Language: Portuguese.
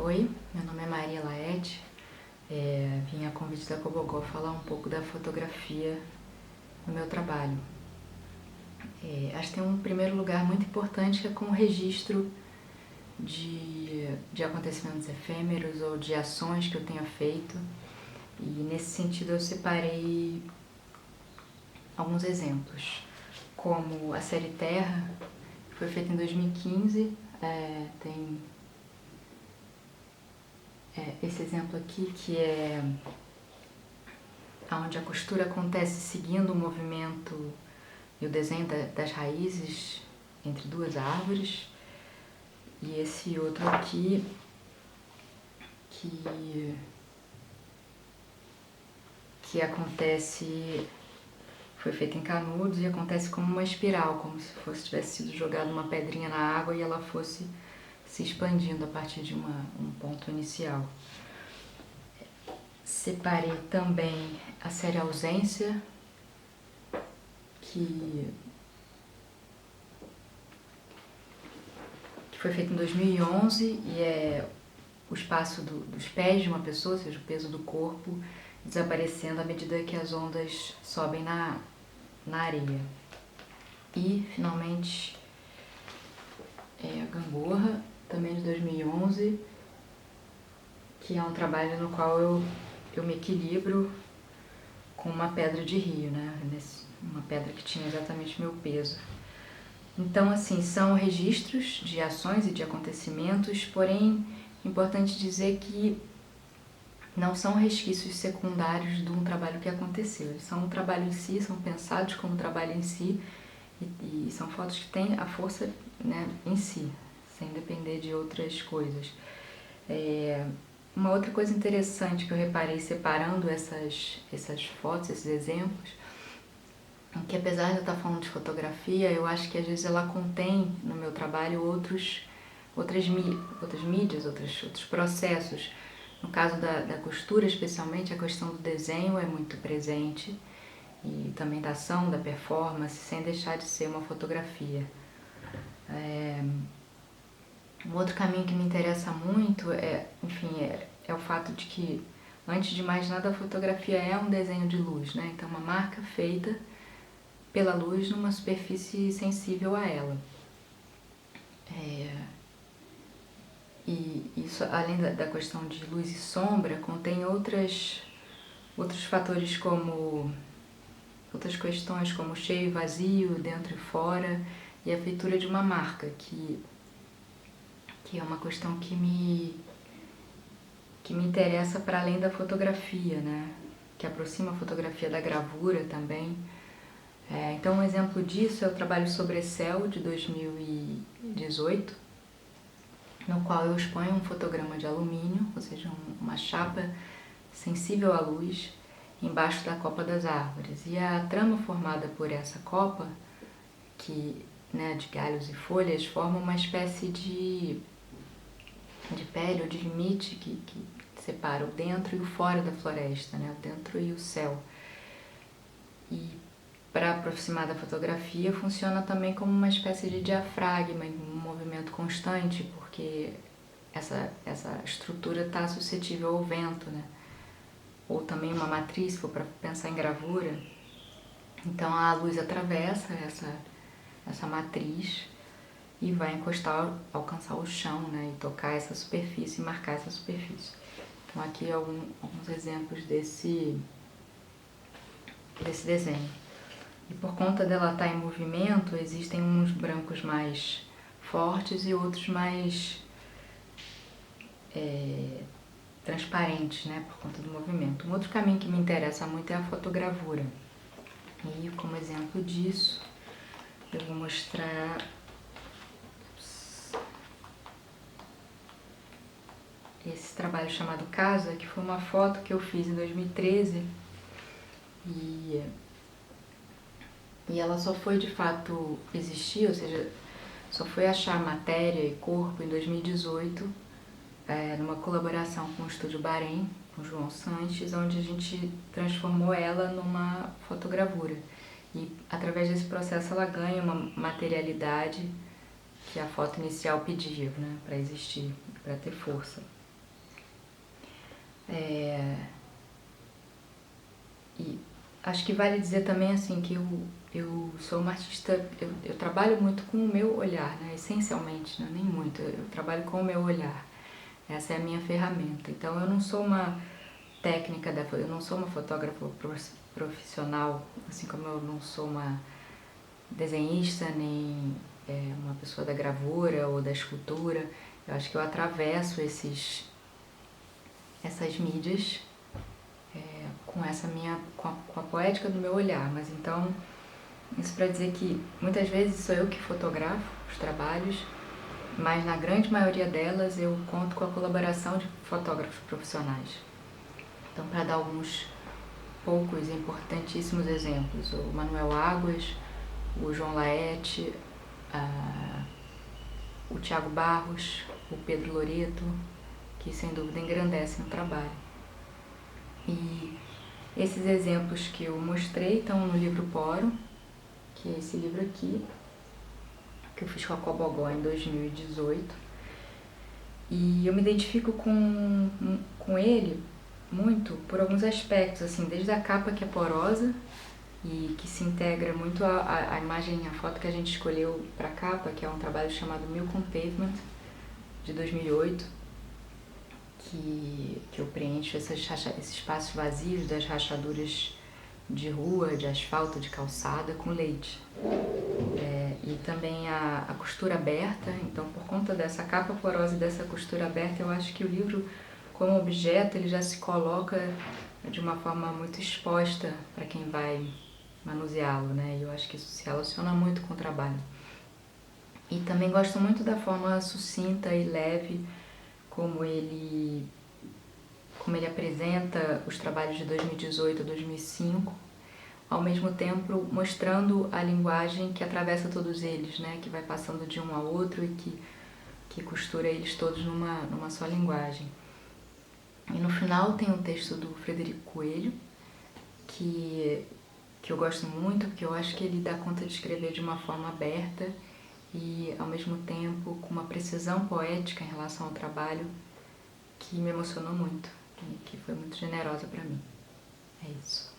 Oi, meu nome é Maria Laete, vim a convite da Cobogó falar um pouco da fotografia no meu trabalho. Acho que tem um primeiro lugar muito importante que é com o registro de acontecimentos efêmeros ou de ações que eu tenha feito, e nesse sentido eu separei alguns exemplos, como a série Terra, que foi feita em 2015, tem esse exemplo aqui, que é onde a costura acontece seguindo o movimento e o desenho das raízes entre duas árvores. E esse outro aqui, que acontece, foi feito em Canudos e acontece como uma espiral, como se tivesse sido jogada uma pedrinha na água e ela fosse se expandindo a partir de um ponto inicial. Separei também a série Ausência, que foi feita em 2011 e é o espaço dos pés de uma pessoa, ou seja, o peso do corpo, desaparecendo à medida que as ondas sobem na areia. E, finalmente, a Gangorra, também de 2011, que é um trabalho no qual eu me equilibro com uma pedra de rio, né? Uma pedra que tinha exatamente meu peso. Então, assim, são registros de ações e de acontecimentos, porém, é importante dizer que não são resquícios secundários de um trabalho que aconteceu. Eles são um trabalho em si, são pensados como um trabalho em si, e são fotos que têm a força, né, em si, sem depender de outras coisas. Uma outra coisa interessante que eu reparei separando essas fotos, esses exemplos, é que apesar de eu estar falando de fotografia, eu acho que às vezes ela contém no meu trabalho outras mídias, outros processos. No caso da costura, especialmente, a questão do desenho é muito presente, e também da ação, da performance, sem deixar de ser uma fotografia. Um outro caminho que me interessa muito é o fato de que, antes de mais nada, a fotografia é um desenho de luz, né? Então, uma marca feita pela luz numa superfície sensível a ela. E isso, além da questão de luz e sombra, contém outros fatores, como outras questões como cheio e vazio, dentro e fora, e a feitura de uma marca, que é uma questão que me interessa para além da fotografia, né? Que aproxima a fotografia da gravura também. Então, um exemplo disso é o trabalho Sobrecéu, de 2018, no qual eu exponho um fotograma de alumínio, ou seja, uma chapa sensível à luz, embaixo da copa das árvores. E a trama formada por essa copa, de galhos e folhas, forma uma espécie de pele ou de limite que separa o dentro e o fora da floresta, né? O dentro e o céu. E para aproximar da fotografia, funciona também como uma espécie de diafragma, um movimento constante, porque essa estrutura está suscetível ao vento, né? Ou também uma matriz, se for para pensar em gravura. Então a luz atravessa essa matriz e vai alcançar o chão, né? E tocar essa superfície e marcar essa superfície. Então aqui alguns exemplos desse desenho. E por conta dela estar em movimento, existem uns brancos mais fortes e outros mais transparentes, né, por conta do movimento. Um outro caminho que me interessa muito é a fotogravura. E como exemplo disso, eu vou mostrar esse trabalho chamado Casa, que foi uma foto que eu fiz em 2013 e ela só foi de fato existir, ou seja, só foi achar matéria e corpo em 2018, numa colaboração com o Estúdio Bahrein, com o João Sanches, onde a gente transformou ela numa fotogravura. E através desse processo ela ganha uma materialidade que a foto inicial pedia, né, para existir, para ter força. E acho que vale dizer também assim que eu sou uma artista, eu trabalho muito com o meu olhar, né? Essencialmente, né? Nem muito, eu trabalho com o meu olhar. Essa é a minha ferramenta. Então eu não sou uma técnica, eu não sou uma fotógrafa profissional, assim como eu não sou uma desenhista, nem uma pessoa da gravura ou da escultura. Eu acho que eu atravesso essas mídias com essa com a poética do meu olhar. Mas então, isso para dizer que muitas vezes sou eu que fotografo os trabalhos, mas na grande maioria delas eu conto com a colaboração de fotógrafos profissionais. Então, para dar alguns poucos e importantíssimos exemplos, o Manuel Águas, o João Laete, o Tiago Barros, o Pedro Loreto, que sem dúvida engrandecem o trabalho. E esses exemplos que eu mostrei estão no livro Poro, que é esse livro aqui, que eu fiz com a Cobogó em 2018. E eu me identifico com ele muito por alguns aspectos, assim, desde a capa que é porosa e que se integra muito à imagem, a foto que a gente escolheu para a capa, que é um trabalho chamado Milcom Pavement, de 2008, que eu preencho esses espaços vazios das rachaduras de rua, de asfalto, de calçada com leite. E também a costura aberta, então por conta dessa capa porosa e dessa costura aberta, eu acho que o livro como objeto ele já se coloca de uma forma muito exposta para quem vai manuseá-lo, né? E eu acho que isso se relaciona muito com o trabalho. E também gosto muito da forma sucinta e leve como ele apresenta os trabalhos de 2018 a 2005, ao mesmo tempo mostrando a linguagem que atravessa todos eles, né? Que vai passando de um a outro e que costura eles todos numa só linguagem. E no final tem um texto do Frederico Coelho, que eu gosto muito, porque eu acho que ele dá conta de escrever de uma forma aberta e, ao mesmo tempo, com uma precisão poética em relação ao trabalho que me emocionou muito, que foi muito generosa para mim. É isso.